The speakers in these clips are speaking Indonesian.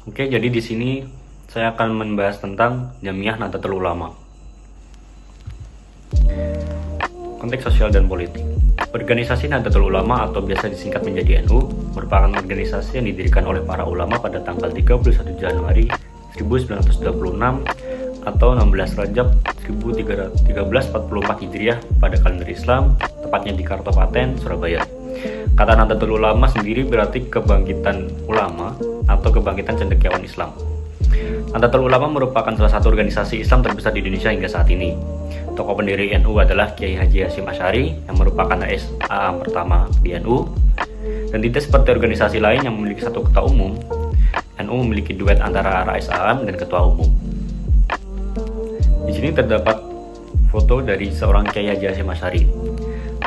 Oke, jadi di sini saya akan membahas tentang Jamiah Nahdlatul Ulama. Konteks sosial dan politik. Organisasi Nahdlatul Ulama atau biasa disingkat menjadi NU merupakan organisasi yang didirikan oleh para ulama pada tanggal 31 Januari 1926 atau 16 Rajab 1344 Hijriah pada kalender Islam, tepatnya di Kartopaten, Surabaya. Kata Nahdlatul Ulama sendiri berarti kebangkitan ulama atau kebangkitan cendekiawan Islam. Nahdlatul Ulama merupakan salah satu organisasi Islam terbesar di Indonesia hingga saat ini. Tokoh pendiri NU adalah Kiai Haji Hasyim Asy'ari yang merupakan RSA pertama di NU. Dan tidak seperti organisasi lain yang memiliki satu ketua umum, NU memiliki duet antara Rais Am dan ketua umum. Di sini terdapat foto dari seorang Kiai Haji Hasyim Asy'ari.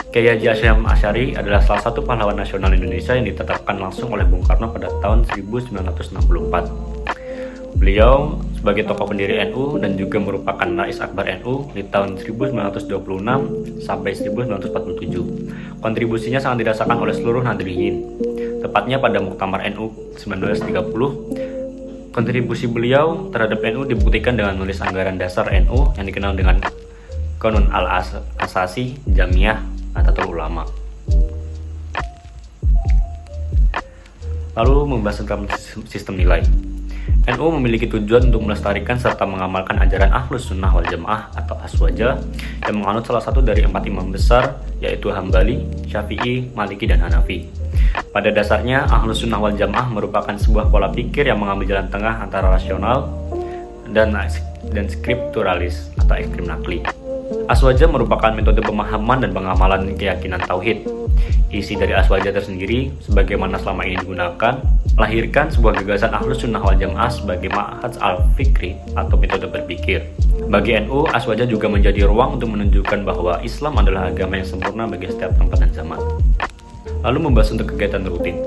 Kiai Haji Hasyim Asy'ari adalah salah satu pahlawan nasional Indonesia yang ditetapkan langsung oleh Bung Karno pada tahun 1964. Beliau sebagai tokoh pendiri NU dan juga merupakan Rais Akbar NU di tahun 1926 sampai 1947. Kontribusinya sangat dirasakan oleh seluruh Nahdliyin, tepatnya pada Muktamar NU 1930. Kontribusi beliau terhadap NU dibuktikan dengan menulis anggaran dasar NU yang dikenal dengan Qanun al-Asasi Jamiah Nahdlatul Ulama. Lalu membahas tentang sistem nilai. NU memiliki tujuan untuk melestarikan serta mengamalkan ajaran Ahlus Sunnah wal Jamaah atau Aswaja yang menganut salah satu dari 4 imam besar, yaitu Hambali, Syafi'i, Maliki, dan Hanafi. Pada dasarnya, Ahlus Sunnah wal Jamaah merupakan sebuah pola pikir yang mengambil jalan tengah antara rasional dan skripturalis atau ekstrim nakli. Aswaja merupakan metode pemahaman dan pengamalan keyakinan tauhid. Isi dari Aswaja tersendiri, sebagaimana selama ini digunakan, melahirkan sebuah gagasan Ahlus Sunnah wal Jamaah sebagai ma'haj al-fikri atau metode berpikir. Bagi NU, Aswaja juga menjadi ruang untuk menunjukkan bahwa Islam adalah agama yang sempurna bagi setiap tempat dan zaman. Lalu membahas untuk kegiatan rutin.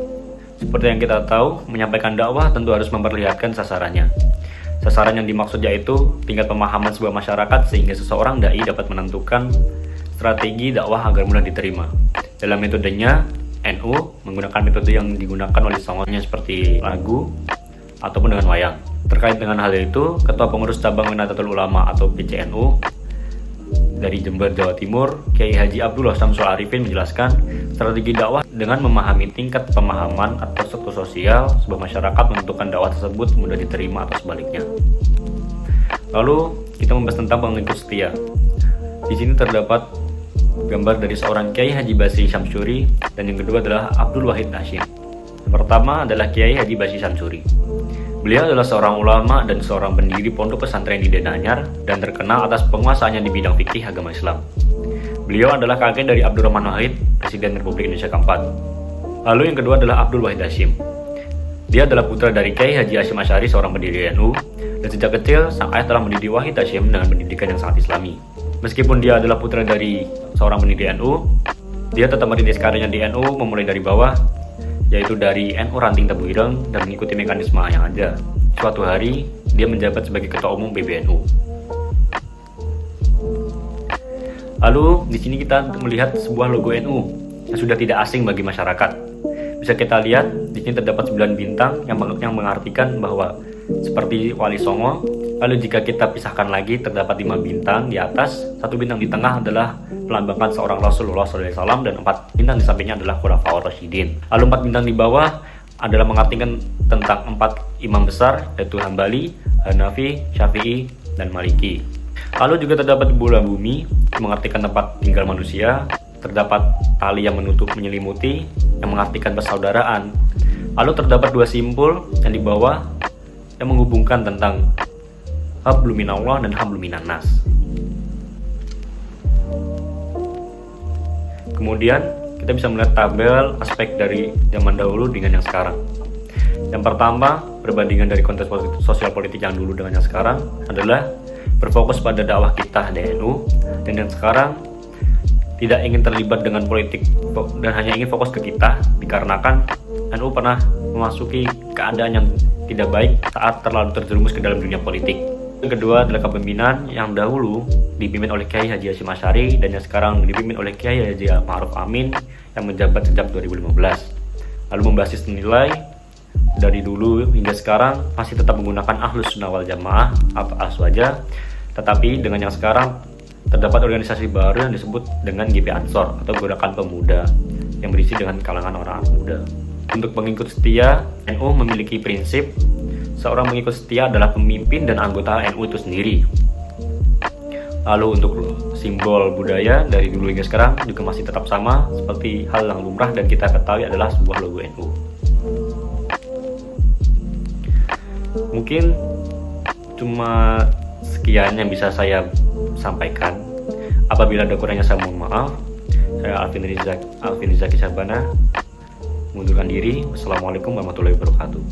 Seperti yang kita tahu, menyampaikan dakwah tentu harus memperlihatkan sasarannya. Sasaran yang dimaksud yaitu tingkat pemahaman sebuah masyarakat sehingga seseorang dai dapat menentukan strategi dakwah agar mudah diterima. Dalam metodenya, NU menggunakan metode yang digunakan oleh songongnya seperti lagu ataupun dengan wayang. Terkait dengan hal itu, Ketua Pengurus Cabang Nahdlatul Ulama atau PCNU dari Jember, Jawa Timur, Kiai Haji Abdullah Syamsul Arifin menjelaskan strategi dakwah dengan memahami tingkat pemahaman atau struktur sosial sebuah masyarakat menentukan dakwah tersebut mudah diterima atau sebaliknya. Lalu kita membahas tentang pengikut setia. Di sini terdapat gambar dari seorang Kiai Haji Basri Syamsuri dan yang kedua adalah Abdul Wahid Hasyim. Yang pertama adalah Kiai Haji Basri Syamsuri. Beliau adalah seorang ulama dan seorang pendiri pondok pesantren di Denanyar dan terkenal atas penguasaannya di bidang fikih agama Islam. Beliau adalah kakek dari Abdurrahman Wahid, Presiden Republik Indonesia keempat. Lalu yang kedua adalah Abdul Wahid Hasyim. Dia adalah putra dari Kiai Haji Hasyim Asy'ari, seorang pendiri NU, dan sejak kecil sang ayah telah mendidik Wahid Hasyim dengan pendidikan yang sangat Islami. Meskipun dia adalah putra dari seorang pendiri NU, dia tetap merintis karirnya di NU memulai dari bawah, yaitu dari NU Ranting Tebu Ireng dan mengikuti mekanisme yang ada. Suatu hari, dia menjabat sebagai Ketua Umum PBNU. Lalu, di sini kita melihat sebuah logo NU yang sudah tidak asing bagi masyarakat. Bisa kita lihat, di sini terdapat 9 bintang yang mengartikan bahwa seperti Wali Songo. Lalu jika kita pisahkan lagi, terdapat 5 bintang di atas, 1 bintang di tengah adalah melambangkan seorang Rasulullah SAW dan 4 bintang di sampingnya adalah Khulafaur Rasyidin. Lalu 4 bintang di bawah adalah mengartikan tentang 4 imam besar, yaitu Hambali, Hanafi, Syafi'i, dan Maliki. Lalu juga terdapat bola bumi yang mengartikan tempat tinggal manusia, terdapat tali yang menyelimuti yang mengartikan persaudaraan. Lalu terdapat 2 simpul yang di bawah yang menghubungkan tentang Hablum minallah dan Hablum minan nas. Kemudian kita bisa melihat tabel aspek dari zaman dahulu dengan yang sekarang. Yang pertama, perbandingan dari konteks sosial politik yang dulu dengan yang sekarang adalah berfokus pada dakwah kita di NU, dan yang sekarang tidak ingin terlibat dengan politik dan hanya ingin fokus ke kita, dikarenakan NU pernah memasuki keadaan yang tidak baik saat terlalu terjerumus ke dalam dunia politik. Yang kedua adalah kepemimpinan yang dahulu dipimpin oleh Kiai Haji Hasyim Asy'ari dan yang sekarang dipimpin oleh Kiai Haji Ma'ruf Amin yang menjabat sejak 2015. Lalu membahas sistem nilai, dari dulu hingga sekarang masih tetap menggunakan Ahlus Sunnah wal Jamaah atau Aswaja, tetapi dengan yang sekarang terdapat organisasi baru yang disebut dengan GP Ansor atau Gerakan Pemuda yang berisi dengan kalangan orang muda. Untuk pengikut setia, NU memiliki prinsip seorang pengikut setia adalah pemimpin dan anggota NU itu sendiri. Lalu untuk simbol budaya dari dulu hingga sekarang juga masih tetap sama seperti hal yang lumrah dan kita ketahui adalah sebuah logo NU. Mungkin cuma sekian yang bisa saya sampaikan. Apabila ada kurangnya saya mohon maaf. Saya Alvin Rizaki Sabana mengundurkan diri. Wassalamualaikum warahmatullahi wabarakatuh.